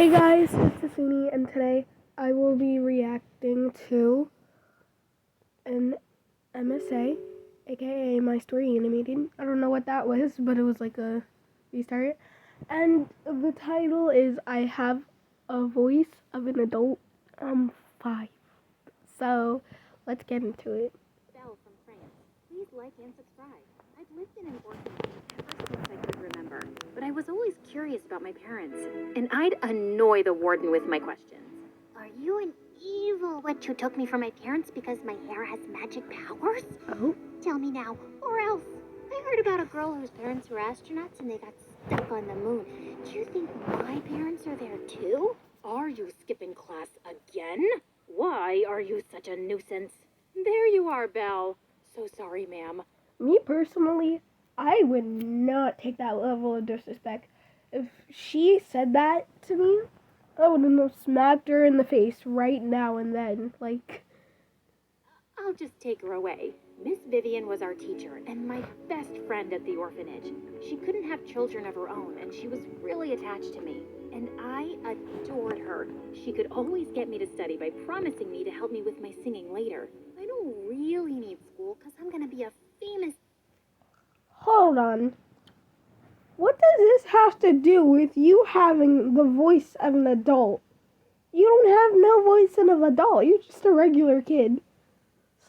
Hey guys, it's Asoonie, and today I will be reacting to an MSA, aka My Story Animated. I don't know what that was, but it was like a restart. And the title is I Have a Voice of an Adult. I'm 5. So let's get into it. Belle from France. Please like and subscribe. I've lived in an orphanage ever since I could remember, but I was always curious about my parents, and I'd annoy the warden with my questions. Are you an evil witch who took me from my parents because my hair has magic powers? Oh. Tell me now, or else. I heard about a girl whose parents were astronauts and they got stuck on the moon. Do you think my parents are there too? Are you skipping class again? Why are you such a nuisance? There you are, Belle. So sorry, ma'am. Me personally, I would not take that level of disrespect. If she said that to me, I would have smacked her in the face right now and then. Like, I'll just take her away. Miss Vivian was our teacher and my best friend at the orphanage. She couldn't have children of her own, and she was really attached to me. And I adored her. She could always get me to study by promising me to help me with my singing later. I don't really need school because I'm going to be a famous... hold on. What does this have to do with you having the voice of an adult? You don't have no voice of an adult. You're just a regular kid.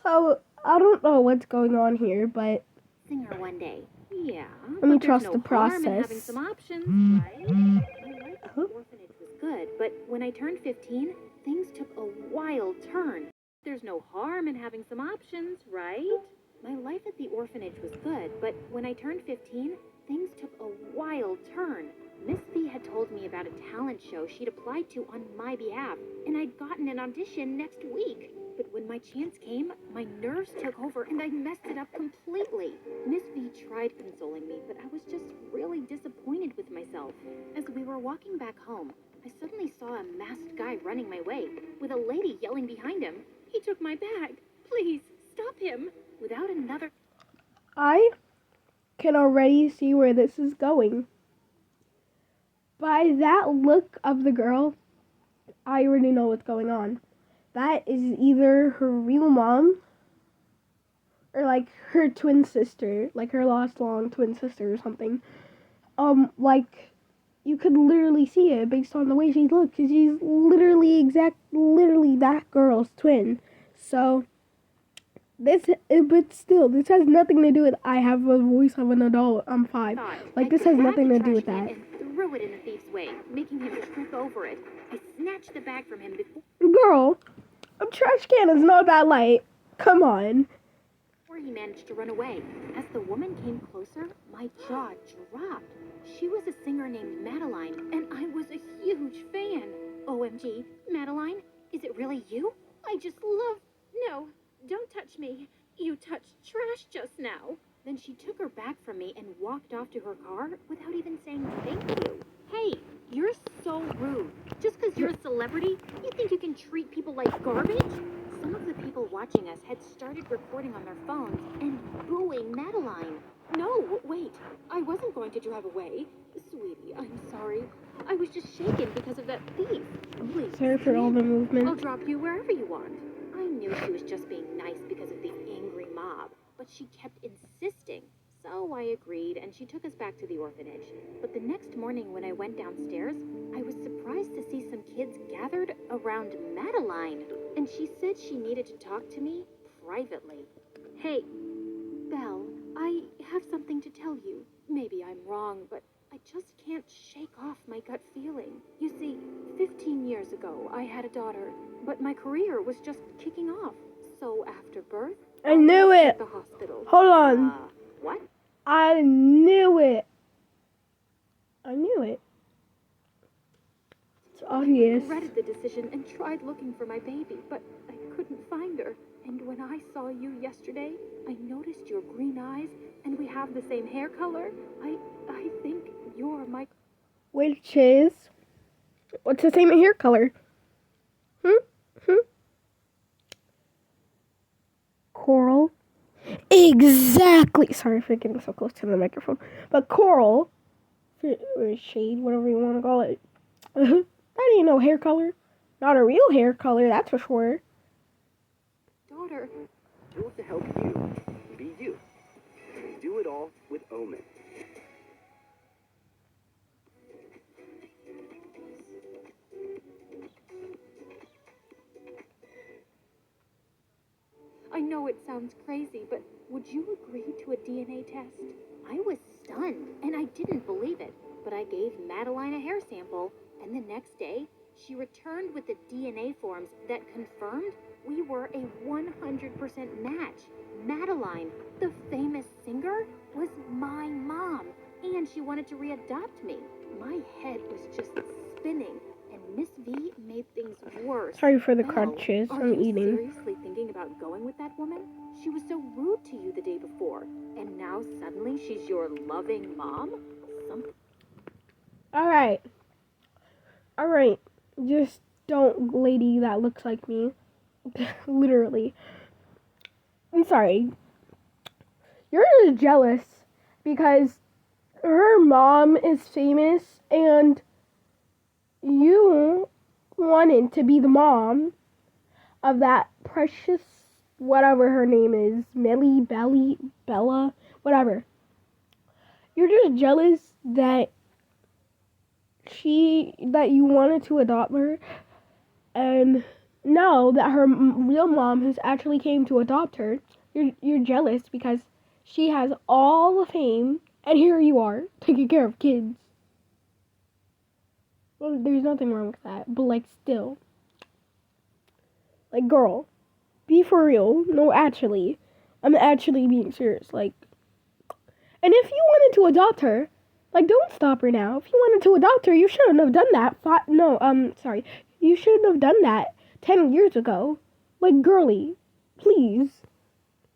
So, I don't know what's going on here, but... singer one day. Yeah, let me but trust there's no the process. harm in having some options, right? My life at the orphanage was good, but when I turned 15, things took a wild turn. There's no harm in having some options, right? My life at the orphanage was good, but when I turned 15, things took a wild turn. Miss V had told me about a talent show she'd applied to on my behalf, and I'd gotten an audition next week. But when my chance came, my nerves took over and I messed it up completely. Miss V tried consoling me, but I was just really disappointed with myself. As we were walking back home, I suddenly saw a masked guy running my way, with a lady yelling behind him. He took my bag. Please, stop him. Without another... I can already see where this is going. By that look of the girl, I already know what's going on. That is either her real mom or like her twin sister, like her lost long twin sister or something. Like you could literally see it based on the way she looks, because she's literally that girl's twin. So but still, this has nothing to do with I have a voice of an adult. I'm 5. Like, this has nothing to do with that. And threw it in the thief's way, making him trip over it. I snatched the bag from him before... girl, a trash can is not that light. Come on. Before he managed to run away. As the woman came closer, my jaw dropped. She was a singer named Madeline, and I was a huge fan. OMG, Madeline, is it really you? I just love... No, don't touch me. You touched trash just now. Then she took her bag from me and walked off to her car without even saying thank you. Hey, you're so rude. Just because you're a celebrity, you think you can treat people like garbage? Some of the people watching us had started recording on their phones and booing Madeline. No, wait. I wasn't going to drive away. Sweetie, I'm sorry. I was just shaken because of that thief. Please, Sorry for all the movement. I'll drop you wherever you want. I knew she was just being nice because of the angry mob, but she kept insisting. So I agreed, and she took us back to the orphanage. But the next morning when I went downstairs, I was surprised to see some kids gathered around Madeline. And she said she needed to talk to me privately. Hey, Belle, I have something to tell you. Maybe I'm wrong, but I just can't shake off my gut feeling. You see, 15 years ago, I had a daughter, but my career was just kicking off. So after birth, I knew it. at the hospital. Hold on. What? I knew it. I knew it. It's obvious. I regretted the decision and tried looking for my baby, but I couldn't find her. And when I saw you yesterday, I noticed your green eyes, and we have the same hair color. I think you're my... Which is... what's the same hair color? Coral. Exactly. Sorry for getting so close to the microphone. But coral, or shade, whatever you want to call it, That ain't no hair color. Not a real hair color, that's for sure. Daughter. Built to help you be you. Do it all with Omen. I know it sounds crazy, but would you agree to a DNA test? I was stunned, and I didn't believe it. But I gave Madeline a hair sample, and the next day, she returned with the DNA forms that confirmed we were a 100% match. Madeline, the famous singer, was my mom, and she wanted to readopt me. My head was just spinning, and Miss V made things worse. Sorry for the Mel, crunches. are I'm you eating. seriously thinking about going with that woman? She was so rude to you the day before, and now suddenly she's your loving mom? Alright. Alright. Just don't lady that looks like me. Literally. I'm sorry. You're just jealous because her mom is famous and you wanted to be the mom of that precious whatever her name is, Millie, Belly, Bella, whatever. You're just jealous that you wanted to adopt her, and now that her real mom has actually came to adopt her, you're jealous because she has all the fame, and here you are taking care of kids. Well, there's nothing wrong with that, but like still, like girl, be for real. No, actually, I'm actually being serious. Like, and if you wanted to adopt her, like, don't stop her now. If you wanted to adopt her, you shouldn't have done that. Sorry. You shouldn't have done that 10 years ago. Like, girly, please.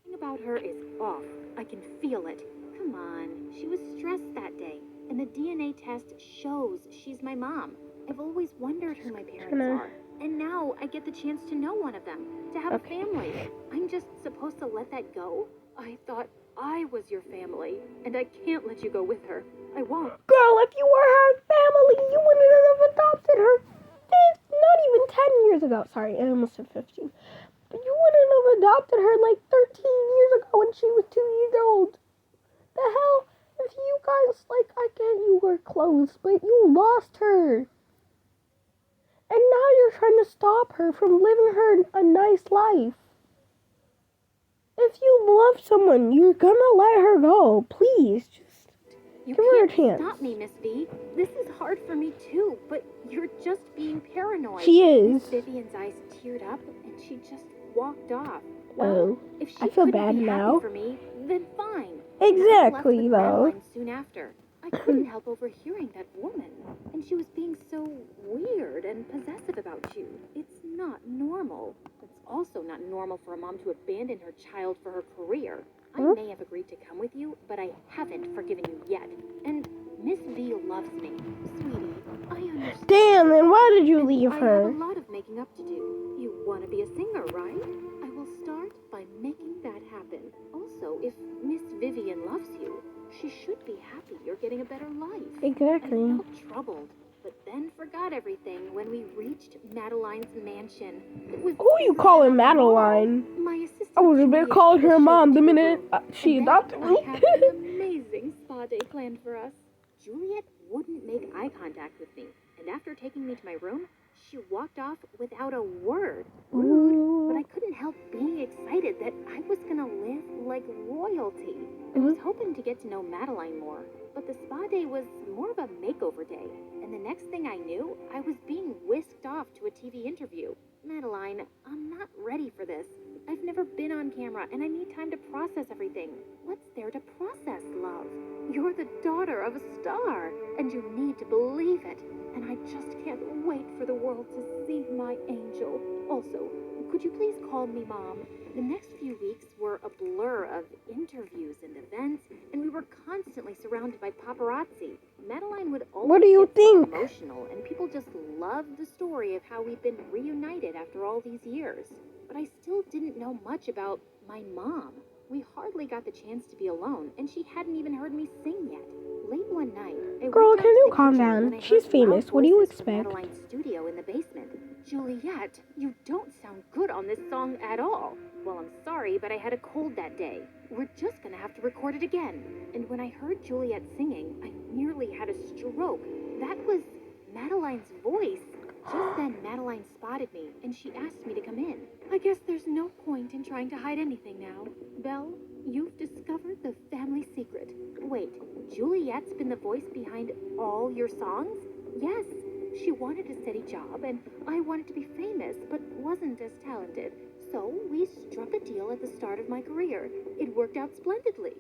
Thing about her is off. I can feel it. Come on. She was stressed that day, and the DNA test shows she's my mom. I've always wondered who my parents are, and now I get the chance to know one of them, to have a family. I'm just supposed to let that go? I thought I was your family, and I can't let you go with her. I won't. Girl, if you were her family, you wouldn't have adopted her. Not even 10 years ago. Sorry, I almost said 15. But you wouldn't have adopted her like 13 years ago when she was 2 years old. The hell? If you guys, like, I get you were close, but you lost her. And now you're trying to stop her from living her a nice life. If you love someone, you're gonna let her go. Please, just You give her a can't chance. stop me, Miss V. This is hard for me too, but you're just being paranoid. She is. Miss Vivian's eyes teared up, and she just walked off. Well, Oh, if she I feel couldn't bad be now. happy for me, then fine. Exactly, I left with though. Madeline soon after. I couldn't help overhearing that woman, and she was being so weird and possessive about you. It's not normal. It's also not normal for a mom to abandon her child for her career. I may have agreed to come with you, but I haven't forgiven you yet. And Miss V loves me. Sweetie, I understand. Damn, then why did you leave I have her? a lot of making up to do. You want to be a singer, right? I will start by making that happen. Also, if Miss Vivian loves you, she should be happy you're getting a better life. Exactly. I felt troubled, but then forgot everything when we reached Madeline's mansion. It was Who you bigger calling than a mall. Madeline? My assistant I would have been Juliet calling her showed mom me the to your minute room. she And then adopted me. I had an amazing spa day planned for us. Juliet wouldn't make eye contact with me, and after taking me to my room, she walked off without a word. Rude, but I couldn't help being excited that I was gonna live like royalty. I was hoping to get to know Madeline more, but the spa day was more of a makeover day, and the next thing I knew, I was being whisked off to a TV interview. Madeline, I'm not ready for this. I've never been on camera, and I need time to process everything. What's there to process, love? You're the daughter of a star, and you need to believe it. And I just can't wait for the world to see my angel. Also, could you please call me Mom? The next few weeks were a blur of interviews and events, and we were constantly surrounded by paparazzi. Madeline would always What do you get so think? emotional, and people just loved the story of how we've been reunited after all these years. But I still didn't know much about my mom. We hardly got the chance to be alone, and she hadn't even heard me sing yet. Late one night, I Girl, went can down to you the calm kitchen down? when I She's heard famous. loud What do you voices from expect? Madeline's studio in the basement. Juliet, you don't sound good on this song at all. Well, I'm sorry, but I had a cold that day. We're just gonna have to record it again. And when I heard Juliet singing, I nearly had a stroke. That was Madeline's voice. Just then, Madeline spotted me, and she asked me to come in. I guess there's no point in trying to hide anything now. Belle, you've discovered the family secret. Wait, Juliet's been the voice behind all your songs? Yes, she wanted a steady job, and I wanted to be famous, but wasn't as talented. So we struck a deal at the start of my career. It worked out splendidly.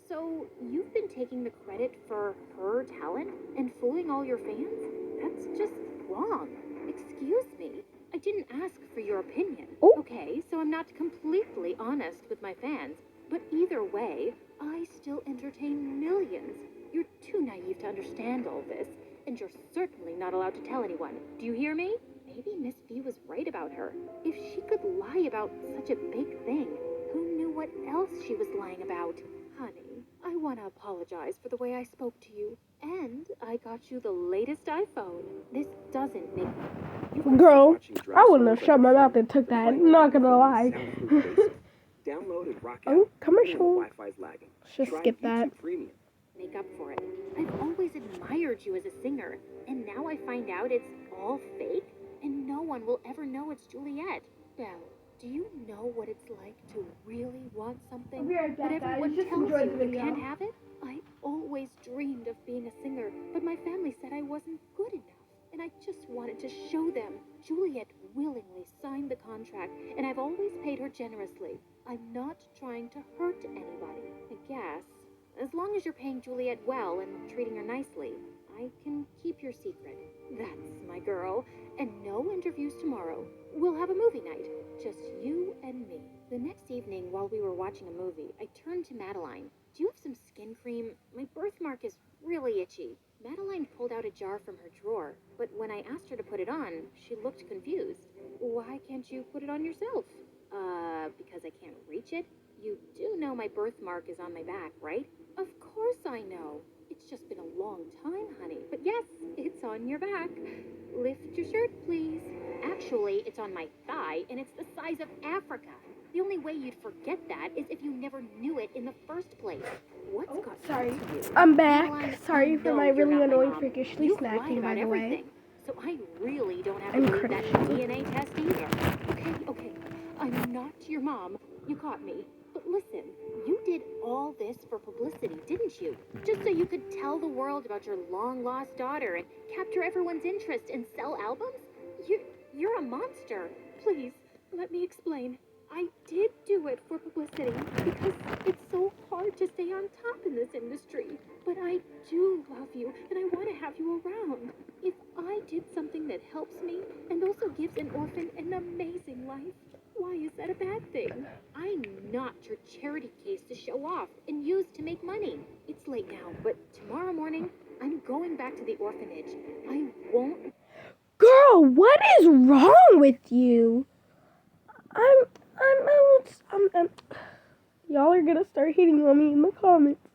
So you've been taking the credit for her talent and fooling all your fans? That's just wrong. Excuse me. I didn't ask for your opinion. Oh. Okay, so I'm not completely honest with my fans. But either way, I still entertain millions. You're too naive to understand all this, and you're certainly not allowed to tell anyone. Do you hear me? Maybe Miss V was right about her. If she could lie about such a big thing, who knew what else she was lying about? Honey, I want to apologize for the way I spoke to you. And I got you the latest iPhone. This doesn't make Girl, I wouldn't have shut my mouth and took that. Not gonna lie. Download and rock Oh, out. commercial. Wi-Fi's lagging. Just Try skip that. YouTube Premium. make up for it. I've always admired you as a singer, and now I find out it's all fake, and no one will ever know it's Juliet. Belle, do you know what it's like to really want something? I'll be right back, but guys. everyone Just tells enjoy you the you video. can't have it? I always dreamed of being a singer, but my family said I wasn't good enough. And I just wanted to show them. Juliet willingly signed the contract, and I've always paid her generously. I'm not trying to hurt anybody, I guess. As long as you're paying Juliet well and treating her nicely, I can keep your secret. That's my girl. And no interviews tomorrow. We'll have a movie night. Just you and me. The next evening, while we were watching a movie, I turned to Madeline. Do you have some skin cream? My birthmark is really itchy. Madeline pulled out a jar from her drawer, but when I asked her to put it on, she looked confused. Why can't you put it on yourself? Because I can't reach it? You do know my birthmark is on my back, right? Of course I know. It's just been a long time, honey. But yes, it's on your back. Lift your shirt, please. Actually, it's on my thigh, and it's the size of Africa. The only way you'd forget that is if you never knew it in the first place. What's got Sorry. into you? I'm back. Madeline, Sorry I for know my you're really not my annoying mom. freakishly You've lied snacking, about by the way. everything. So I really don't have to I'm believe that crushing. DNA test either. Okay. I'm not your mom. You caught me. But listen, you did all this for publicity, didn't you? Just so you could tell the world about your long-lost daughter and capture everyone's interest and sell albums? You're a monster. Please, let me explain. I did do it for publicity because it's so hard to stay on top in this industry. But I do love you and I want to have you around. If I did something that helps me and also gives an orphan an amazing life, why is that a bad thing? I'm not your charity case to show off and use to make money. It's late now, but tomorrow morning, I'm going back to the orphanage. I won't. Girl, what is wrong with you? Y'all are gonna start hating on me in the comments.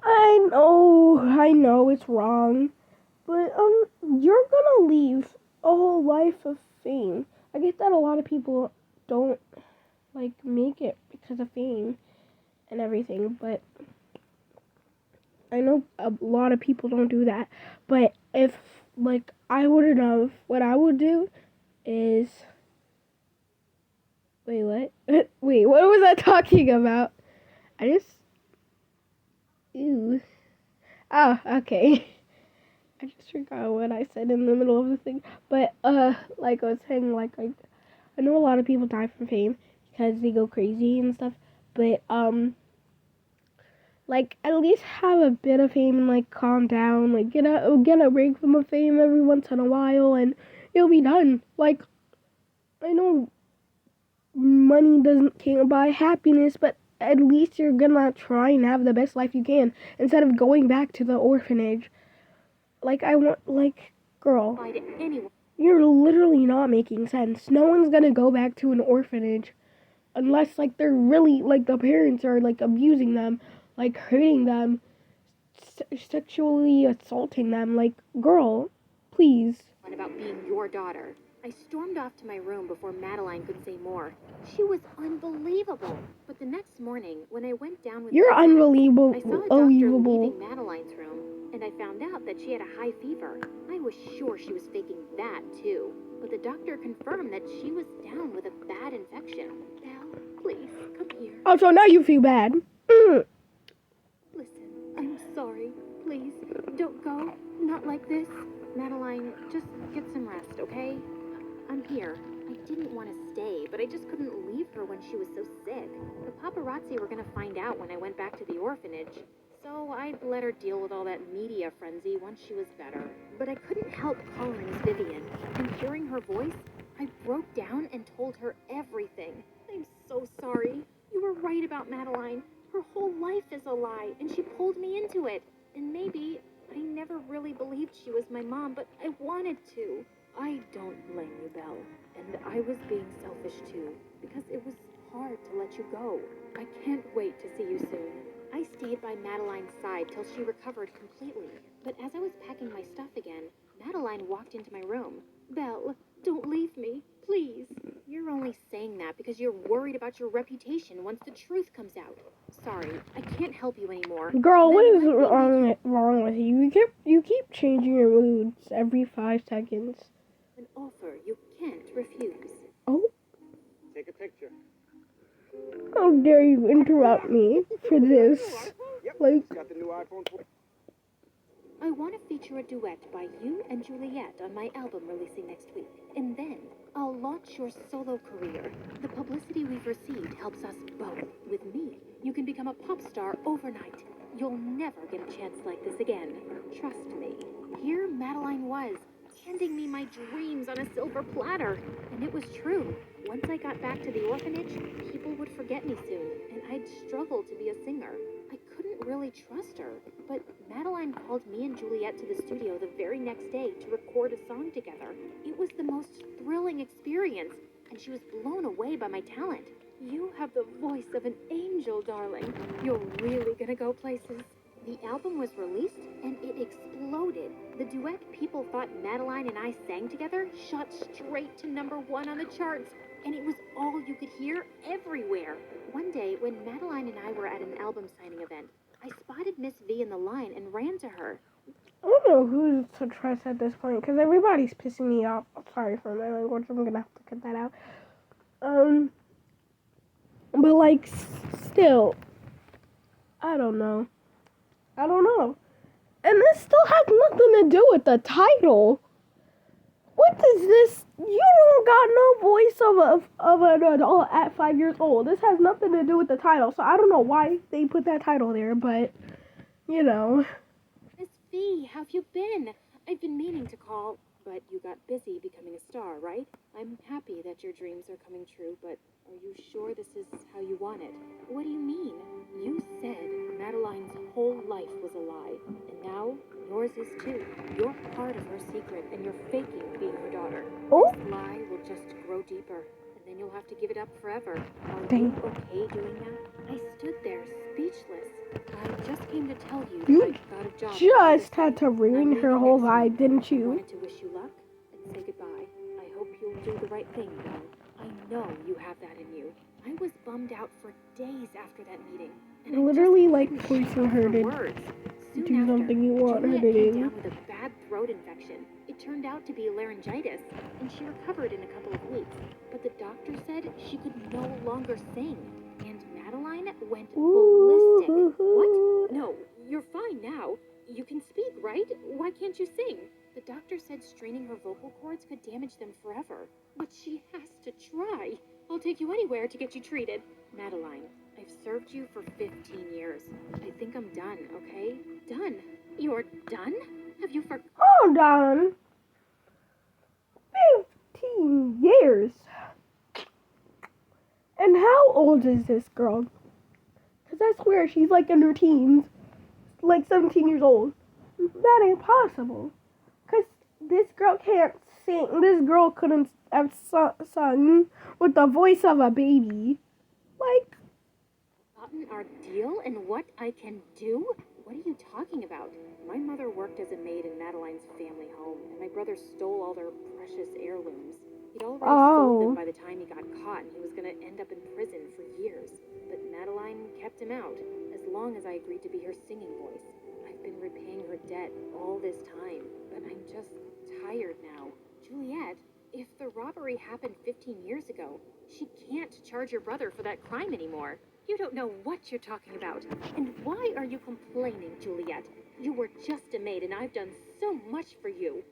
I know it's wrong, but you're gonna leave a whole life of fame. I get that a lot of people don't make it because of fame and everything, but I know a lot of people don't do that. But if I would have known, what I would do is wait, what? Wait, what was I talking about? Ew. Oh, okay. I just forgot what I said in the middle of the thing. But, like I was saying, I know a lot of people die from fame because they go crazy and stuff. But, at least have a bit of fame and, calm down. Get a break from the fame every once in a while and you'll be done. I know money can't buy happiness, but at least you're gonna try and have the best life you can instead of going back to the orphanage. Girl, you're literally not making sense. No one's gonna go back to an orphanage unless, they're really, the parents are, abusing them, hurting them, sexually assaulting them. Like, girl, please. About being your daughter. I stormed off to my room before Madeline could say more. She was unbelievable. But the next morning, when I went down with You're my friends, unbelievable. I saw a doctor leaving Madeline's room, and I found out that she had a high fever. I was sure she was faking that, too. But the doctor confirmed that she was down with a bad infection. Belle, please, come here. Oh, so now you feel bad. Listen, I'm sorry. Please, don't go. Not like this. Madeline, just get some rest, okay? I'm here. I didn't want to stay, but I just couldn't leave her when she was so sick. The paparazzi were going to find out when I went back to the orphanage. So I'd let her deal with all that media frenzy once she was better. But I couldn't help calling Miss Vivian, and hearing her voice, I broke down and told her everything. I'm so sorry. You were right about Madeline. Her whole life is a lie, and she pulled me into it. And maybe I never really believed she was my mom, but I wanted to. I don't blame you, Belle. And I was being selfish too, because it was hard to let you go. I can't wait to see you soon. I stayed by Madeline's side till she recovered completely. But as I was packing my stuff again, Madeline walked into my room. Belle, don't leave me, please. You're only saying that because you're worried about your reputation once the truth comes out. Sorry, I can't help you anymore. Girl, what is wrong with you? You keep changing your moods every 5 seconds. An offer you can't refuse. Oh? Take a picture. How dare you interrupt me for this? Yep. Like, Got the new iPhone 12. I want to feature a duet by you and Juliet on my album releasing next week. And then I'll launch your solo career. The publicity we've received helps us both. With me, you can become a pop star overnight. You'll never get a chance like this again. Trust me. Here Madeline was, handing me my dreams on a silver platter. And it was true. Once I got back to the orphanage, people would forget me soon, and I'd struggle to be a singer. I couldn't really trust her, but Madeline called me and Juliet to the studio the very next day to record a song together. It was the most thrilling experience, and she was blown away by my talent. You have the voice of an angel, darling. You're really gonna go places. The album was released, and it exploded. The duet people thought Madeline and I sang together shot straight to #1 on the charts, and it was all you could hear everywhere. One day, when Madeline and I were at an album signing event, I spotted Miss V in the line and ran to her. I don't know who to trust at this point, because everybody's pissing me off. Sorry for my language, I'm gonna have to cut that out. But like, still, I don't know. And this still has nothing to do with the title. What is this? You don't got no voice of an adult at 5 years old. This has nothing to do with the title, so I don't know why they put that title there, but, you know. Miss V, how have you been? I've been meaning to call, but you got busy becoming a star, right? I'm happy that your dreams are coming true, but are you sure this is how you want it? What do you mean? You said Madeline's whole life was a lie, and now yours is too. You're part of her secret, and you're faking being her daughter. Oh? This lie will just grow deeper, and then you'll have to give it up forever. Are Dang. you okay doing that? I stood there, speechless. I just came to tell you You that I got a job. just had to ruin her whole vibe, didn't I you? wanted to wish you luck and say goodbye. I hope you'll do the right thing, Belle. I know you have that in you. I was bummed out for days after that meeting. And I Literally, just like, couldn't forcing shake her off to words. Soon do after, something you want her to Juliet came do. down with a bad throat infection. It turned out to be laryngitis, and she recovered in a couple of weeks. But the doctor said she could no longer sing, and Madeline went ballistic. What? No, you're fine now. You can speak, right? Why can't you sing? The doctor said straining her vocal cords could damage them forever. But she has to try. I'll take you anywhere to get you treated. Madeline, I've served you for 15 years. I think I'm done, okay? Done? You're done? Have you forgotten? Hold on. 15 years. And how old is this girl? Because I swear she's like in her teens. Like 17 years old. That ain't possible. Because this girl can't sing. This girl couldn't have sung with the voice of a baby. Like, Our deal and what I can do? What are you talking about? My mother worked as a maid in Madeline's family home, and my brother stole all their precious heirlooms. He'd already sold them by the time he got caught, and he was going to end up in prison for years. But Madeline kept him out, as long as I agreed to be her singing voice. I've been repaying her debt all this time, but I'm just tired now. Juliet, if the robbery happened 15 years ago, she can't charge your brother for that crime anymore. You don't know what you're talking about. And why are you complaining, Juliet? You were just a maid, and I've done so much for you.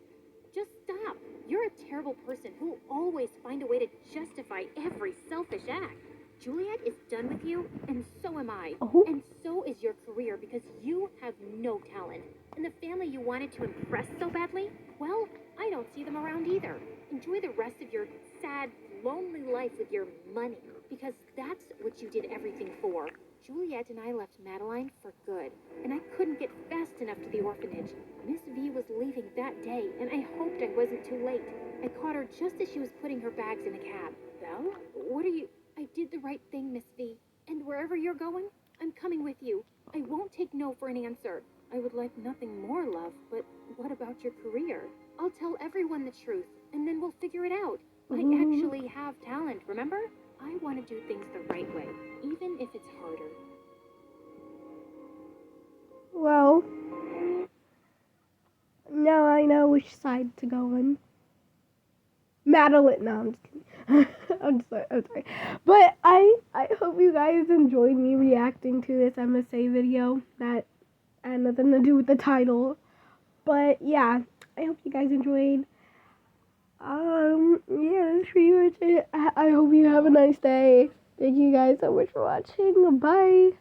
Just stop. You're a terrible person who'll always find a way to justify every selfish act. Juliet is done with you, and so am I. Oh. And so is your career, because you have no talent. And the family you wanted to impress so badly, well, I don't see them around either. Enjoy the rest of your sad, lonely life with your money, because that's what you did everything for. Juliet and I left Madeline for good, and I couldn't get fast enough to the orphanage. Miss V was leaving that day, and I hoped I wasn't too late. I caught her just as she was putting her bags in a cab. Belle? What are you... I did the right thing, Miss V. And wherever you're going, I'm coming with you. I won't take no for an answer. I would like nothing more, love, but what about your career? I'll tell everyone the truth, and then we'll figure it out. I actually have talent, remember? I want to do things the right way, even if it's harder. Well, now I know which side to go on. Madeline, no, I'm just kidding. I'm sorry. But I hope you guys enjoyed me reacting to this MSA video. That had nothing to do with the title. But yeah, I hope you guys enjoyed. Yeah, that's pretty much it. I hope you have a nice day. Thank you guys so much for watching. Bye.